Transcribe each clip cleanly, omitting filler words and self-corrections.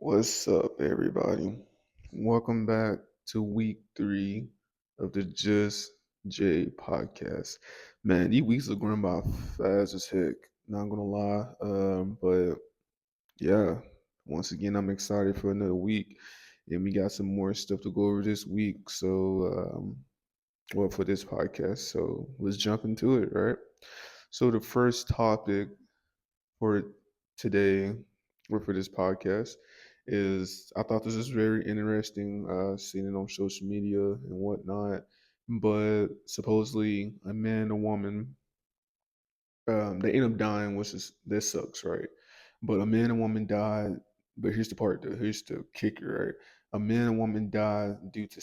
What's up, everybody? Welcome back to week 3 of the Just Jay Podcast. Man, these weeks are going by fast as heck. Not gonna lie, but yeah, once again, I'm excited for another week, and we got some more stuff to go over this week. For this podcast, so let's jump into it, right? So the first topic for today or for this podcast is I thought this was very interesting, seeing it on social media and whatnot. But supposedly a man and a woman, they end up dying, which is this sucks, right? But a man and woman died. But here's the part, though. Here's the kicker, right? A man and woman died due to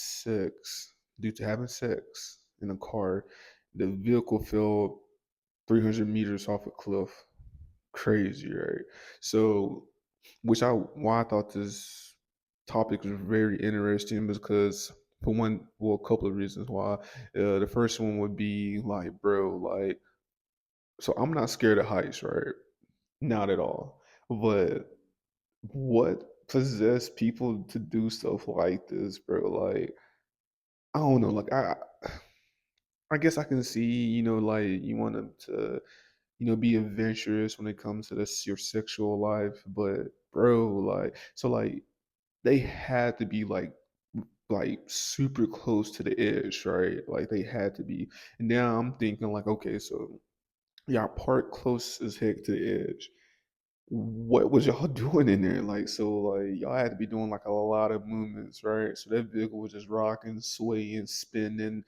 having sex in a car. The vehicle fell 300 meters off a cliff. Crazy, right? So, why I thought this topic was very interesting because for one, well, a couple of reasons why. The first one would be like, bro, like, so I'm not scared of heights, right? Not at all. But what possessed people to do stuff like this, bro? Like, I don't know. I guess I can see, like you want them to, be adventurous when it comes to this your sexual life. But bro, like they had to be like super close to the edge, right? Like they had to be. And now I'm thinking like, okay, so y'all parked close as heck to the edge. What was y'all doing in there? Like, so like y'all had to be doing like a lot of movements, right? So that vehicle was just rocking, swaying, spinning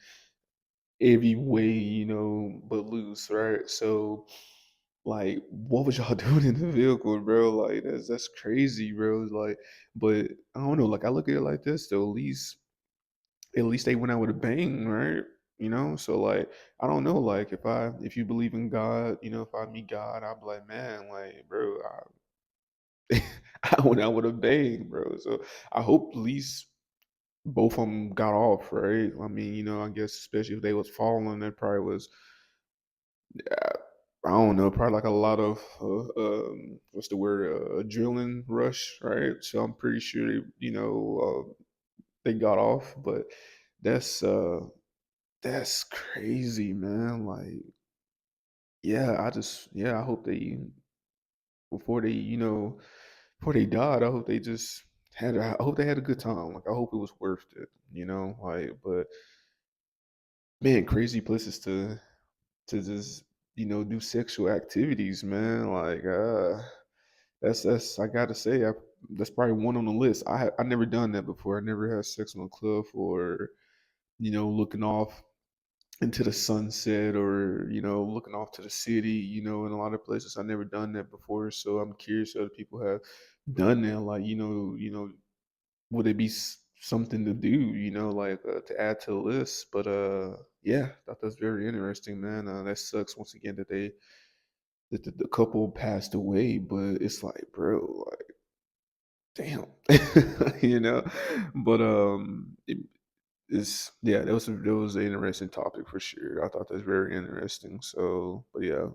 every way, but loose, right? So like, what was y'all doing in the vehicle, bro? Like, that's crazy, bro. Like, but I don't know. Like, I look at it like this though. At least they went out with a bang, right? So like, I don't know. Like, if you believe in God, if I meet God, I'll be like, man, like, bro, I went out with a bang, bro. So I hope at least both of them got off, right? I mean, I guess especially if they was falling, that probably was I don't know, probably like a lot of what's the word, adrenaline rush, right? So I'm pretty sure they got off, but that's uh that's crazy, man. Like, yeah, I hope they before they before they died, I hope they just I hope they had a good time. Like, I hope it was worth it, like, but man, crazy places to just do sexual activities, man. Like, that's I gotta say, that's probably one on the list. I never done that before. I never had sex on a cliff or looking off into the sunset or looking off to the city. In a lot of places I never done that before. So I'm curious if other people have done that. Like, would it be something to do? Like, to add to the list. But yeah, I thought that's very interesting, man. That sucks once again that the couple passed away, but it's like, bro, like, damn, you know. But it's yeah, that was an interesting topic for sure. I thought that's very interesting. So, but yeah.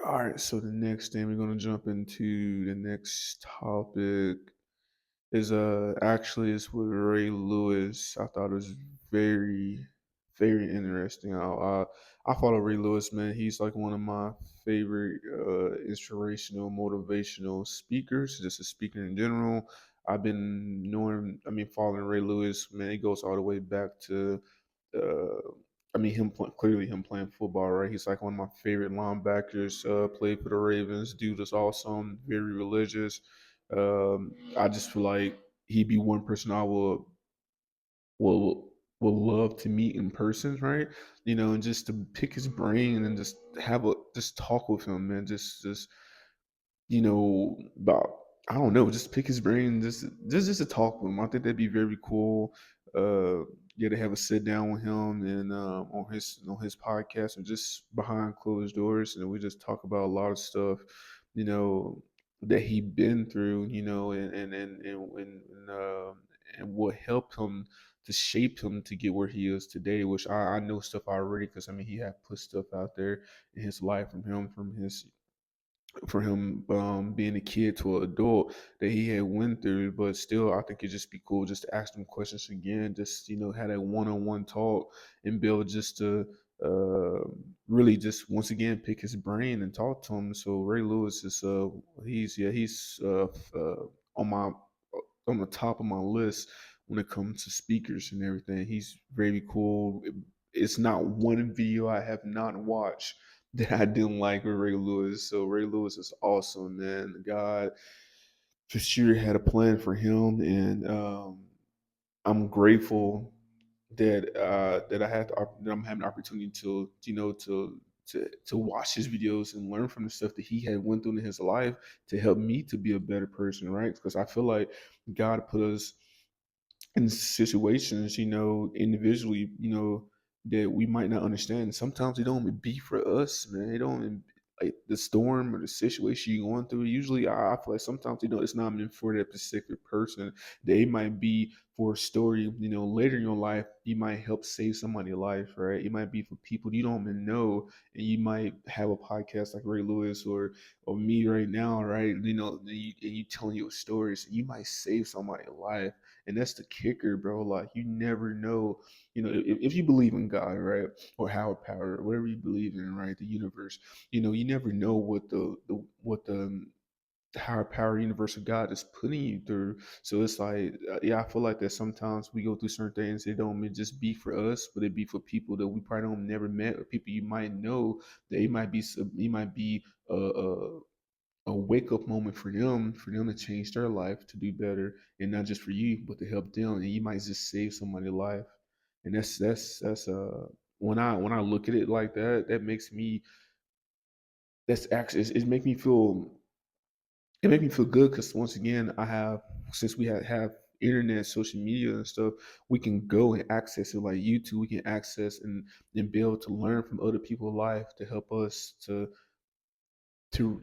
All right, so the next thing we're gonna jump into the next topic is actually it's with Ray Lewis. I thought it was very very interesting. I follow Ray Lewis, man. He's like one of my favorite inspirational, motivational speakers. Just a speaker in general. I've been knowing, I mean, following Ray Lewis, man. It goes all the way back to I mean, clearly him playing football, right? He's like one of my favorite linebackers. Played for the Ravens. Dude is awesome, very religious. I just feel like he'd be one person I will love to meet in person, right? And just to pick his brain and just talk with him, man. Just about I don't know, just pick his brain, just to talk with him. I think that'd be very cool. Yeah, to have a sit down with him and on his podcast and just behind closed doors, and we just talk about a lot of stuff, you know, that he been through, and what helped him to shape him to get where he is today. Which I know stuff already because I mean he had put stuff out there in his life from him from his for him being a kid to an adult that he had went through. But still, I think it'd just be cool just to ask him questions again, just have that one-on-one talk and build just to uh, really just once again pick his brain and talk to him. So Ray Lewis is he's on my on the top of my list when it comes to speakers and everything. He's very cool. It's not one video I have not watched that I didn't like with Ray Lewis. So Ray Lewis is awesome, man. God for sure had a plan for him, and I'm grateful that I had that I'm having the opportunity to to watch his videos and learn from the stuff that he had went through in his life to help me to be a better person, right? Because I feel like God put us in situations, individually, that we might not understand. Sometimes they don't even be for us, man. They don't even like the storm or the situation you're going through. Usually, I feel like sometimes it's not meant for that specific person. They might be for a story. Later in your life, you might help save somebody's life, right? It might be for people you don't even know, and you might have a podcast like Ray Lewis or me right now, right? And you telling your stories, you might save somebody's life. And that's the kicker, bro. Like you never know, if you believe in God, right, or higher power, or whatever you believe in, right, the universe, you never know what the higher power universe of God is putting you through. So it's like, yeah, I feel like that sometimes we go through certain things. They don't just be for us, but it be for people that we probably don't never met or people you might know that it might be a wake up moment for them to change their life to do better, and not just for you, but to help them. And you might just save somebody's life, and that's when I look at it like that, that makes me that's actually it make me feel it make me feel good because once again I have since we have internet, social media and stuff, we can go and access it like YouTube. We can access and be able to learn from other people's life to help us to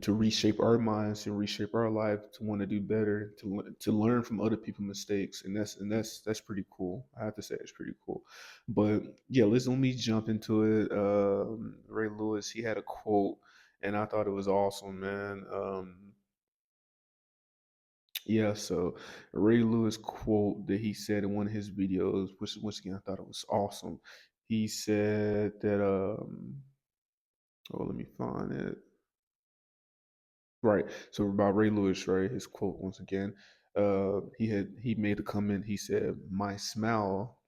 reshape our minds and reshape our life to want to do better to learn from other people's mistakes, and that's pretty cool. I have to say it's pretty cool. But yeah, let me jump into it. Ray Lewis, he had a quote and I thought it was awesome, man. Yeah, so Ray Lewis quote that he said in one of his videos, which once again I thought it was awesome. He said that oh, let me find it. Right. So about Ray Lewis, right? His quote once again. He made a comment. He said, "My smile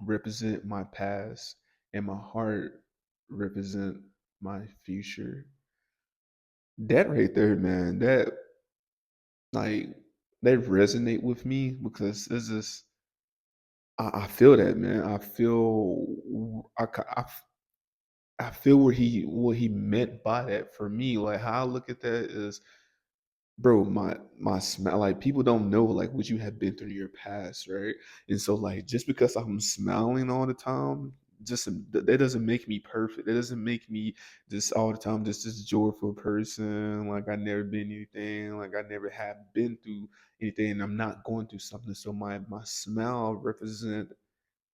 represent my past, and my heart represent my future." That right there, man. Like that resonate with me because it's just I feel that, man. I feel what he meant by that for me. Like how I look at that is, bro, my smile, like people don't know like what you have been through in your past, right? And so like just because I'm smiling all the time, that doesn't make me perfect. That doesn't make me just all the time just this joyful person. Like I never been anything. Like I never have been through anything. And I'm not going through something. So my smile represent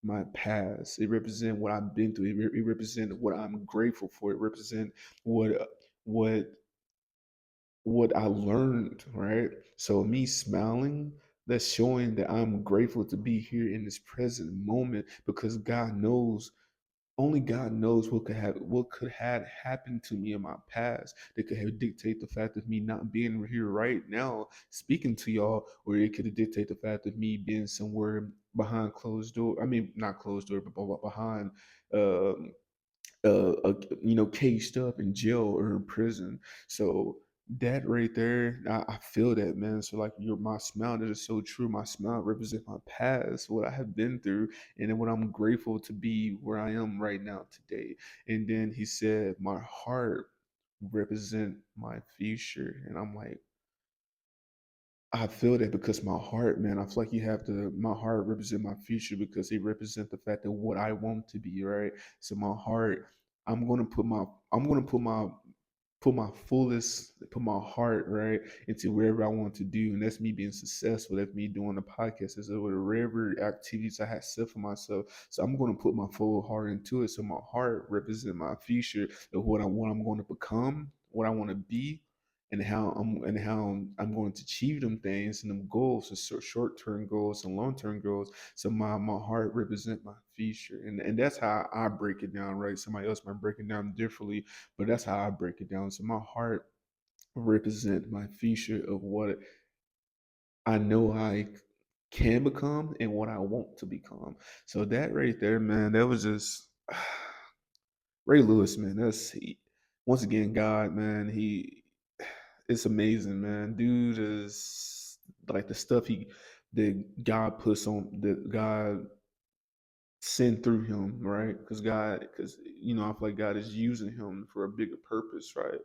my past. It represent what I've been through. It represent what I'm grateful for. It represent what what what I learned, right? So me smiling, that's showing that I'm grateful to be here in this present moment because God knows, only God knows what could have happened to me in my past that could have dictated the fact of me not being here right now speaking to y'all, or it could have dictated the fact of me being somewhere behind closed door. I mean, not closed door, but behind um caged up in jail or in prison. So that right there, I feel that, man. So like my smile, that is so true. My smile represents my past, what I have been through, and then what I'm grateful to be where I am right now today. And then he said, my heart represent my future. And I'm like, I feel that because my heart, man, I feel like my heart represent my future because it represent the fact that what I want to be, right? So my heart, I'm gonna put my, I'm gonna put my heart, right, into wherever I want to do. And that's me being successful. That's me doing the podcast. That's whatever activities I have set for myself. So I'm gonna put my full heart into it. So my heart represent my future of what I'm going to become, what I want to be, and how I'm going to achieve them things and them goals, and short term goals and long term goals. So my heart represent my future, and that's how I break it down. Right, somebody else might break it down differently, but that's how I break it down. So my heart represent my future of what I know I can become and what I want to become. So that right there, man, that was just Ray Lewis, man. Once again, God, man. It's amazing, man. Dude is like the stuff he that God puts on that God send through him, right? Because I feel like God is using him for a bigger purpose, right?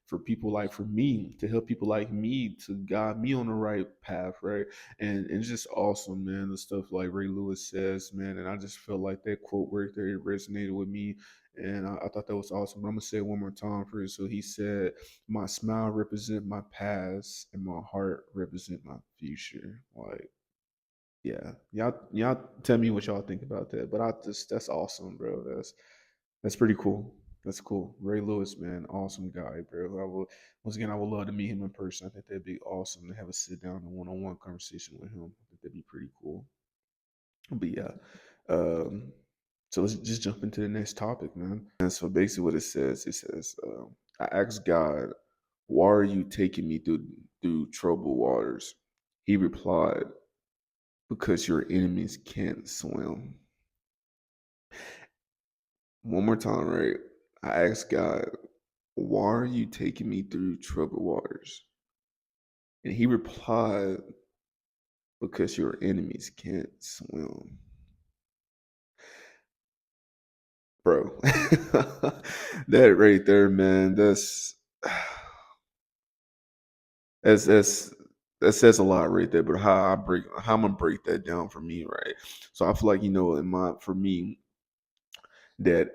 For people like for me to help people like me to guide me on the right path, right? And it's just awesome, man. The stuff like Ray Lewis says, man, and I just felt like that quote right there it resonated with me, and I thought that was awesome. But I'm gonna say it one more time for you. So he said, "My smile represent my past, and my heart represent my future." Like yeah, y'all tell me what y'all think about that. But that's awesome, bro. That's pretty cool. That's cool. Ray Lewis, man, awesome guy, bro. Once again, I would love to meet him in person. I think that'd be awesome to have a sit down and one on one conversation with him. I think that'd be pretty cool. But yeah, um, so let's just jump into the next topic, man. And so basically, what it says, I asked God, "Why are you taking me through troubled waters?" He replied, "Because your enemies can't swim." One more time, right? I asked God, "Why are you taking me through troubled waters?" And he replied, "Because your enemies can't swim." Bro, that right there, man, that's that says a lot right there. But how I'm gonna break that down for me, right? So I feel like in my for me, that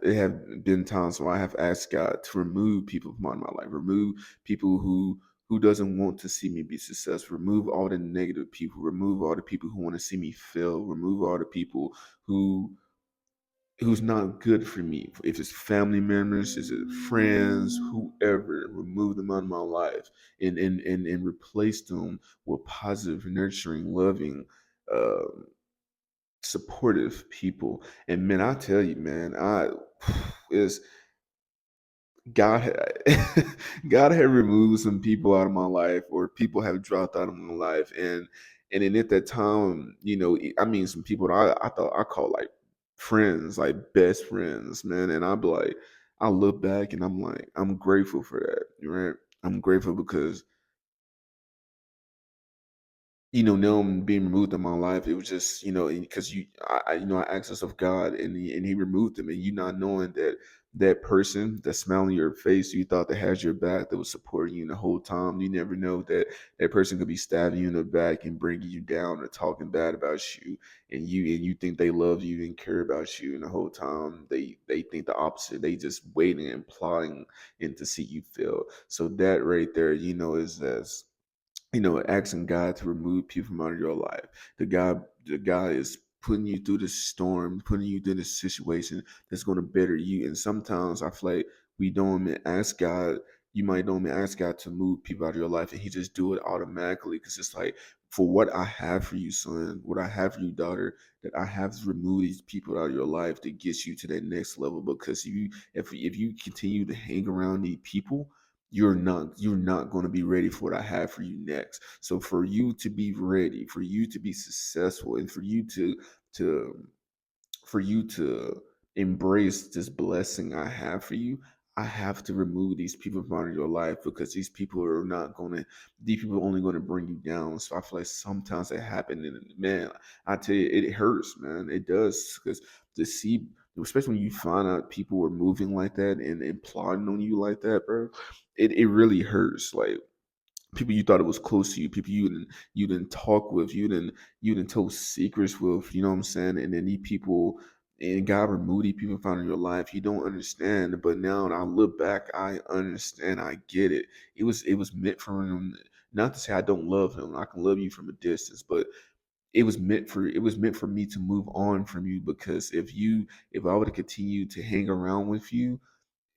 it have been times where I have asked God to remove people from out of my life, remove people who doesn't want to see me be successful, remove all the negative people, remove all the people who want to see me fail, remove all the people who who's not good for me. If it's family members, is it friends, whoever, remove them out of my life and replace them with positive, nurturing, loving, um supportive people. And man, I tell you, man, I is God God had removed some people out of my life, or people have dropped out of my life, and then at that time, I mean, some people that I thought I called like friends, like best friends, man. And I look back and I'm like, I'm grateful for that, right? I'm grateful because now I'm being removed in my life. It was just, because I access of God, and he removed them, and you not knowing that that person, that smile on your face, you thought that has your back, that was supporting you the whole time. You never know that that person could be stabbing you in the back and bringing you down or talking bad about you, and you think they love you and care about you, and the whole time they think the opposite. They just waiting and plotting and to see you fail. So that right there, is as asking God to remove people from out of your life. The God is putting you through this storm, putting you through this situation that's going to better you. And sometimes I feel like we don't even ask God. You might don't even ask God to move people out of your life, and He just do it automatically because it's like, for what I have for you, son, what I have for you, daughter, that I have to remove these people out of your life to get you to that next level. Because if you continue to hang around these people, you're not going to be ready for what I have for you next. So for you to be ready, for you to be successful, and to for you to embrace this blessing I have for you, I have to remove these people from out of your life, because these people are only going to bring you down. So I feel like sometimes it happens, and man, I tell you, it hurts, man. It does, because to see, especially when you find out people were moving like that and plotting on you like that, bro, it really hurts. Like, people you thought it was close to you, people you didn't talk with, you didn't told secrets with, you know what I'm saying? And then these people, and God removed these people from your life. You don't understand, but now I look back, I understand, I get it. It was meant for him. Not to say I don't love him. I can love you from a distance, but it was meant for me to move on from you, because if I were to continue to hang around with you,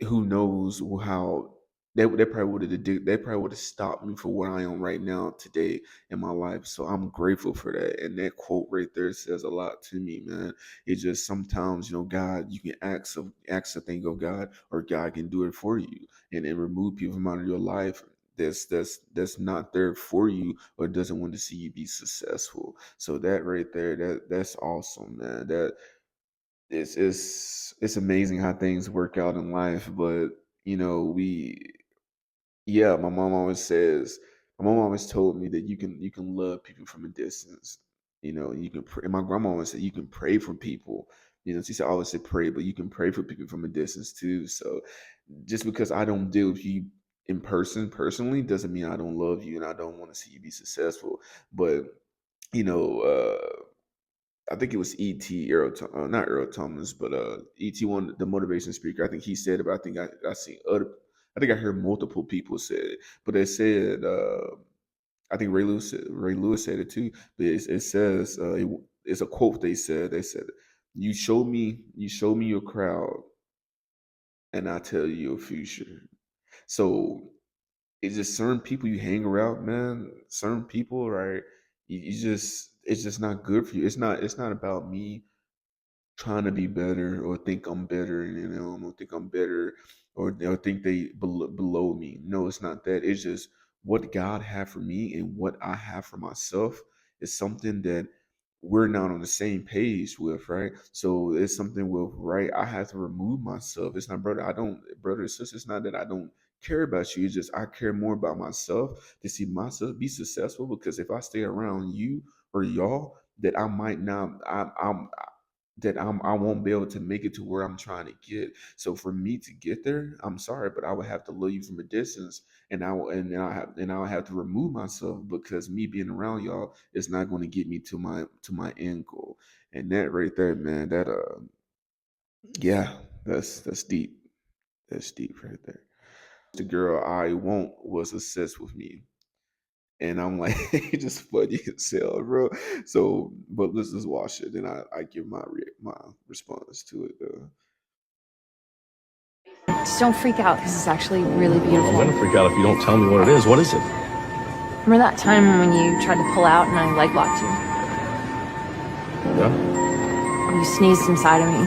who knows how they probably would have they probably would have stopped me for where I am right now today in my life. So I'm grateful for that. And that quote right there says a lot to me, man. It's just sometimes, God, you can ask a thing of God, or God can do it for you, and then remove people from out of your life that's not there for you, or doesn't want to see you be successful. So that right there, that's awesome, man. That it's amazing how things work out in life. But we yeah, my mom always told me that you can love people from a distance. You can pray. And my grandma always said you can pray for people. She said always said pray, but you can pray for people from a distance too. So just because I don't deal with you in person personally doesn't mean I don't love you and I don't want to see you be successful. But you know, I think it was E.T. Not Earl Thomas, but E.T. one the motivation speaker. I think he said it, but I think I seen other. I think I heard multiple people say it, but they said I think Ray Lewis said it too. But it says it's a quote. They said you show me your crowd, and I tell you your future. So it's just certain people you hang around, man. Certain people, right? You just it's just not good for you. It's not about me trying to be better, or think I'm better, or think I'm better, or think they below me. No, it's not that. It's just what God had for me and what I have for myself is something that we're not on the same page with, right? So it's something with, right, I have to remove myself. It's not, brother and sister, it's not that I don't care about you. It's just I care more about myself, to see myself be successful. Because if I stay around you or y'all, that I might not, I won't be able to make it to where I'm trying to get. So for me to get there, I'm sorry, but I would have to love you from a distance, and I'll have to remove myself, because me being around y'all is not going to get me to my end goal. And that right there, man, that yeah, that's deep. That's deep right there. The girl I want was obsessed with me. And I'm like, it's just funny as hell, bro. So, but let's just watch it, and I give my response to it, though. Just don't freak out, because it's actually really beautiful. I'm gonna freak out if you don't tell me what it is. What is it? Remember that time when you tried to pull out and I leg locked you? Yeah? You sneezed inside of me.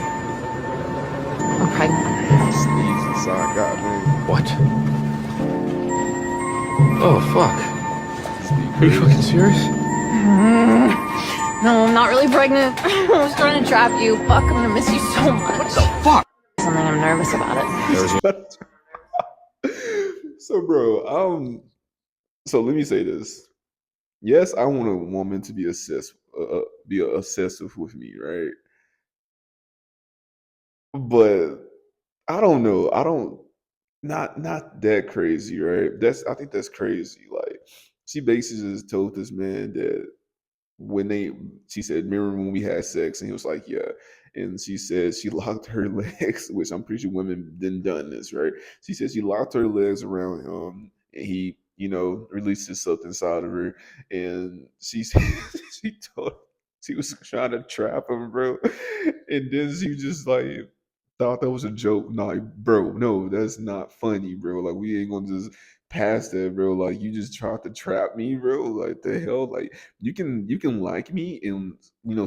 I'm pregnant. Sneeze inside, God, man. What? Oh, fuck. Are you fucking serious? No, I'm not really pregnant. I was trying to trap you. Fuck, I'm gonna miss you so much. What the fuck? Something I'm nervous about it. So, bro, so let me say this. Yes, I want a woman to be obsessive with me, right? But I don't know. I don't not that crazy, right? I think that's crazy. Like, she basically just told this man that when they she said, remember when we had sex, and he was like, yeah. And she said she locked her legs, which I'm pretty sure women didn't done this, right? She said she locked her legs around him, and he released himself inside of her. And she said she told she was trying to trap him, bro. And then she just like thought that was a joke. No, bro, no, that's not funny, bro. Like, we ain't gonna just pass that, bro. Like, you just tried to trap me, bro. Like, the hell? Like, you can like me and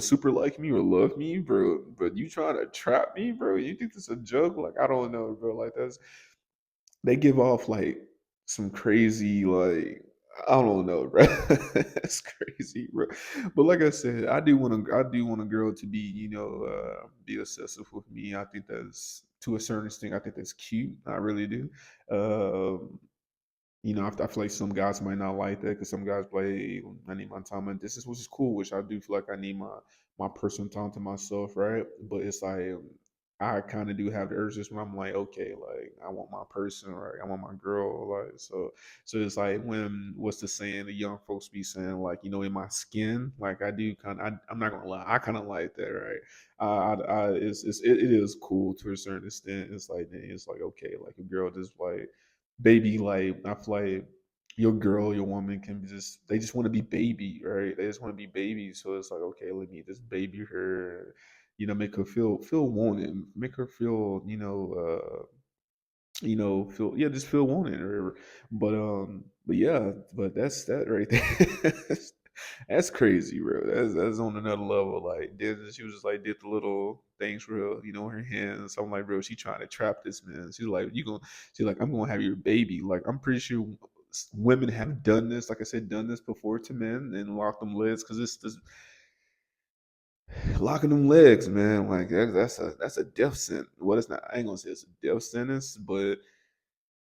super like me or love me, bro, but you trying to trap me, bro? You think this a joke? Like, I don't know, bro. Like, they give off like some crazy, like, I don't know, bro. That's crazy, bro. But like I said, I do want a girl to be obsessive with me. I think that's, to a certain extent, I think that's cute. I really do. Um, I feel like some guys might not like that, because some guys play, I need my time and distance, which is cool, which I do feel like I need my personal time to myself, right? But it's like, I kind of do have the urges when I'm like, okay, like, I want my person, right? I want my girl, like, so it's like, when, what's the saying the young folks be saying, like, in my skin, like, I do kind of, I'm not gonna lie, I kind of like that, right? It is cool to a certain extent. It's like, it's like, okay, like, a girl just like baby, like, I feel like your girl, your woman can be they just want to be baby, right? They just want to be baby. So it's like, okay, let me just baby her, make her feel wanted, make her feel, just feel wanted or whatever. But yeah, but that's that right there. That's crazy, bro. That's on another level. Like, she was just like did the little things for her, her hands. I'm like, bro, she trying to trap this man. She's like, she's like, I'm gonna have your baby. Like, I'm pretty sure women have done this. Like I said, done this before to men and locked them legs because it's this locking them legs, man. Like that's a death sentence. Well, it's not. I ain't gonna say it's a death sentence, but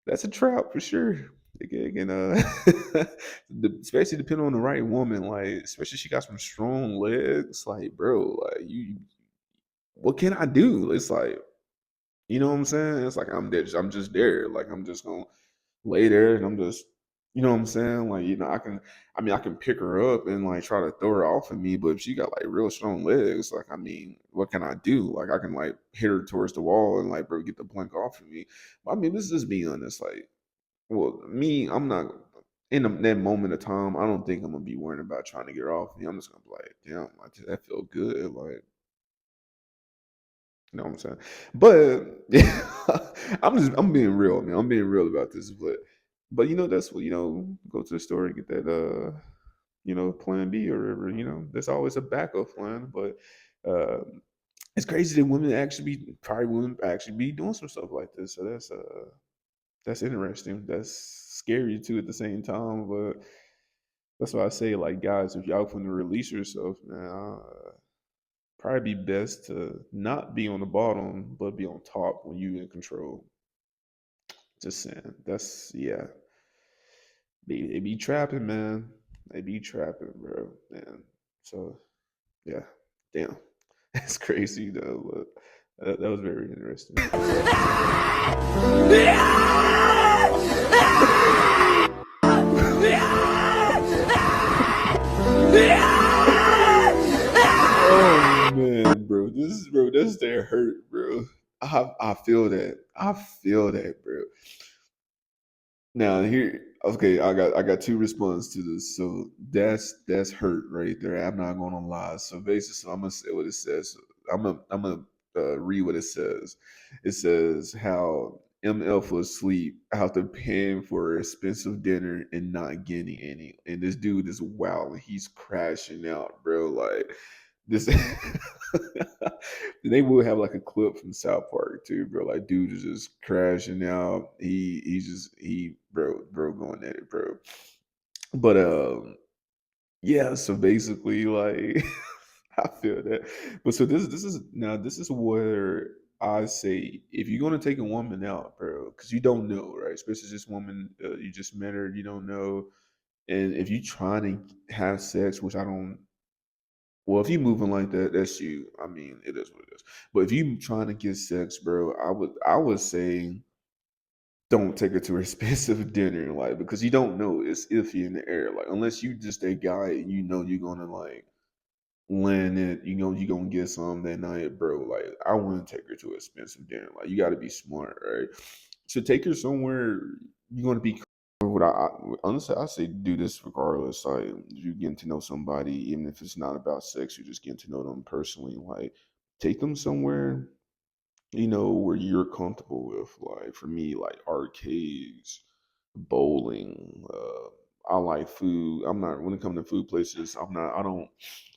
that's a trap for sure. Again, especially depending on the right woman, like especially she got some strong legs, like bro, like what can I do? It's like what I'm saying. It's like I'm there, I'm just there, like I'm just gonna lay there and I'm just, what I'm saying, like I can pick her up and like try to throw her off of me, but if she got like real strong legs, like what can I do? Like I can like hit her towards the wall and like bro get the blank off of me. But let's just be honest, like. Well, me, I'm not in that moment of time. I don't think I'm gonna be worrying about trying to get her off me. I'm just gonna be like, damn, like that feel good, like you know what I'm saying. But yeah, I'm being real, man. I'm being real about this, but that's what go to the store and get that plan B or whatever. There's always a backup plan, but uh, it's crazy that women actually be doing some stuff like this. So that's interesting. That's scary too at the same time. But that's why I say, like, guys, if y'all want to release yourself, man, probably be best to not be on the bottom, but be on top when you in control. Just saying. That's yeah. They be trapping, man. They be trapping, bro. Man. So yeah, damn, that's crazy though. But that was very interesting. Oh man, bro, this day hurt, bro. I feel that. I feel that, bro. Now here, okay, I got two responses to this. So that's hurt right there. I'm not gonna lie. So basically, I'm gonna say what it says. I'm gonna read what it says. It says how ML fell asleep after paying for an expensive dinner and not getting any, and this dude is wild. He's crashing out, bro. Like this. They will have like a clip from South Park too, bro. Like dude is just crashing out. He bro going at it, bro. But yeah, so basically like I feel that. But so this is where I say if you're gonna take a woman out, bro, because you don't know, right? Especially this woman you just met her, you don't know, and if you trying to have sex, which I don't. Well, if you moving like that, that's you. I mean, it is what it is. But if you trying to get sex, bro, I would say don't take her to an expensive dinner, like because you don't know it's iffy in the air. Like unless you just a guy and you know you're gonna like land it, you're gonna get some that night, bro. Like I wouldn't take her to an expensive dinner. Like you gotta be smart, right? So take her somewhere you're gonna be what honestly I say do this regardless. Like you getting to know somebody, even if it's not about sex, you're just getting to know them personally. Like take them somewhere, where you're comfortable with. Like for me, like arcades, bowling. I like food. I'm not when it comes to food places. I don't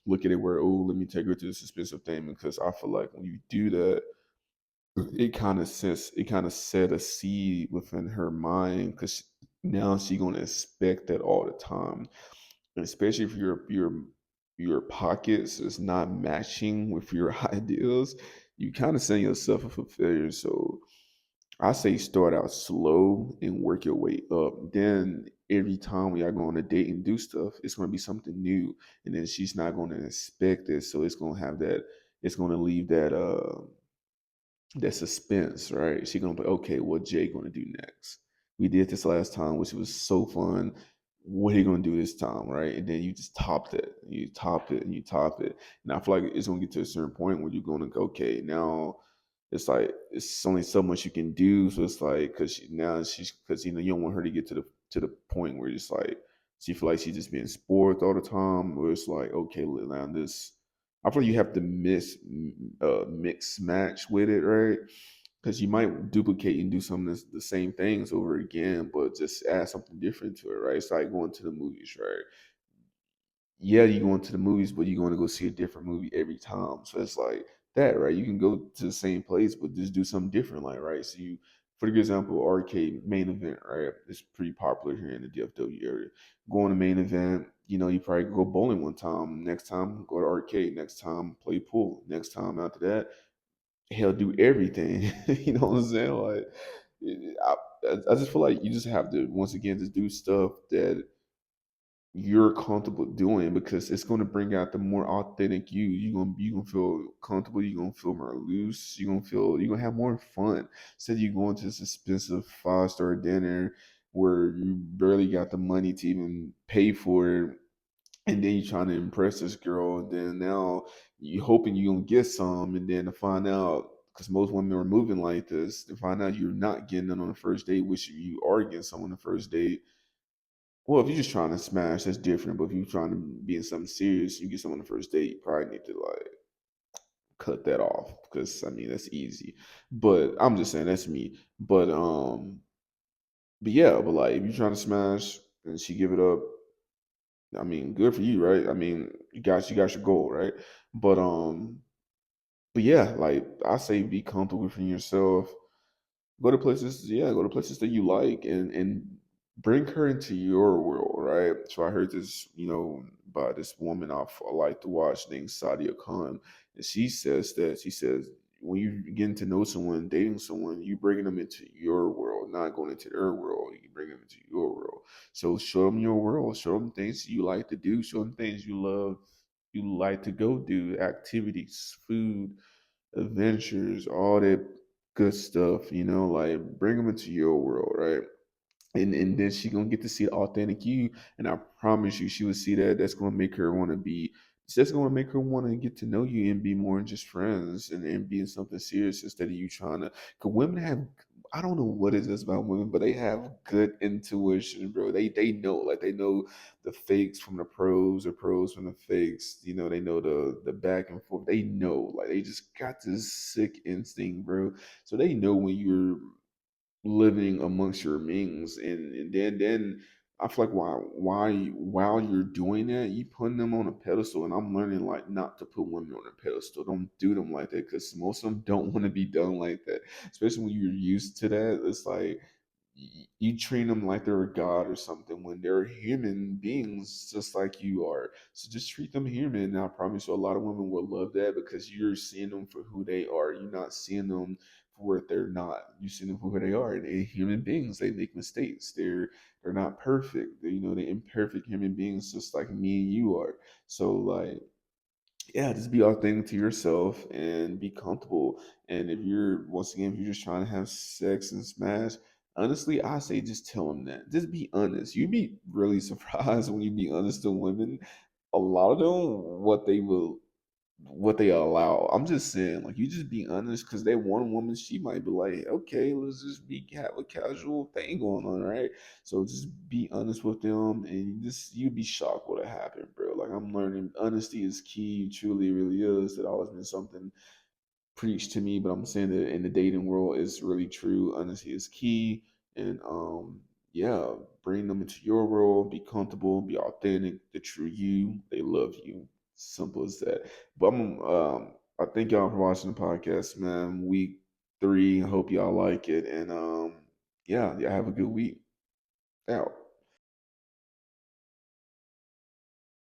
look at it where let me take her to this expensive thing because I feel like when you do that it kind of set a seed within her mind because now she's gonna expect that all the time, and especially if your pockets is not matching with your ideals, you kind of set yourself up for failure. So I say start out slow and work your way up. Then every time we are going on a date and do stuff, it's going to be something new, and then she's not going to expect it. So it's going to have that. It's going to leave that suspense, right? She gonna be okay. What Jay gonna do next? We did this last time, which was so fun. What are you gonna do this time, right? And then you just topped it, you topped it, and you top it. And I feel like it's gonna get to a certain point where you're gonna go, okay, now it's like it's only so much you can do. So it's like because you don't want her to get to the point where it's like she feel like she's just being spoiled all the time. Where it's like okay, now this I feel like you have to mix match with it, right? because you might duplicate and do some of the same things over again, but just add something different to it, right? It's like going to the movies, right? Yeah, you going to the movies, but you're going to go see a different movie every time. So it's like that, right? You can go to the same place, but just do something different, like right. So you, for example, arcade main event, right? It's pretty popular here in the DFW area. Going to main event, you probably go bowling one time. Next time, go to arcade. Next time, play pool. Next time after that, he'll do everything. You know what I'm saying? Like, I, I just feel like you just have to once again just do stuff that you're comfortable doing because it's going to bring out the more authentic you. You gonna feel comfortable. You're gonna feel more loose. You're gonna have more fun. Instead of you going to this expensive 5-star dinner where you barely got the money to even pay for it, and then you're trying to impress this girl, and then now you hoping you're gonna get some, and then to find out, because most women are moving like this, to find out you're not getting it on the first date, which you are getting some on the first date. Well, if you're just trying to smash, that's different. But if you're trying to be in something serious, you get someone on the first date, you probably need to like cut that off because I mean that's easy. But I'm just saying that's me. But yeah, but like if you're trying to smash and she give it up, I mean, good for you, right? I mean, you got your goal, right? But um, but yeah, like I say, be comfortable within yourself. Go to places that you like, and bring her into your world, right? So I heard this, by this woman I like to watch named Sadia Khan, and she says when you getting to know someone, dating someone, you bringing them into your world, not going into their world. You bring them into your world. So show them your world, show them things you like to do, show them things you love, you like to go do, activities, food, adventures, all that good stuff, like bring them into your world, right? And then she gonna get to see the authentic you, and I promise you, she will see that. That's gonna make her want to be. It's just gonna make her want to get to know you and be more than just friends, and being something serious instead of you trying to. Cause women have, I don't know what it is about women, but they have good intuition, bro. They know, like they know the fakes from the pros, or pros from the fakes. They know the back and forth. They know, like they just got this sick instinct, bro. So they know when you're living amongst your means, and then I feel like while you're doing that, you putting them on a pedestal, and I'm learning like not to put women on a pedestal. Don't do them like that because most of them don't want to be done like that, especially when you're used to that. It's like you treat them like they're a god or something when they're human beings just like you are. So just treat them human. And I promise you, a lot of women will love that because you're seeing them for who they are. You're not seeing them for what they're not. You see them for who they are. And they're human beings. They make mistakes. They're not perfect. They're imperfect human beings just like me and you are. So like, yeah, just be authentic to yourself and be comfortable. And if you're, once again, if you're just trying to have sex and smash, honestly, I say just tell them that. Just be honest. You'd be really surprised when you be honest to women. A lot of them, what they allow. I'm just saying, like, you just be honest, because they one woman, she might be like, okay, let's just be have a casual thing going on, right? So just be honest with them, and you'd be shocked what happened, bro. Like I'm learning, honesty is key. Truly, really is. It always been something preached to me, but I'm saying that in the dating world is really true. Honesty is key, and yeah, bring them into your world. Be comfortable, be authentic, the true you. They love you. Simple as that. But I thank y'all for watching the podcast, man. Week 3. I hope y'all like it, and yeah, have a good week. Out.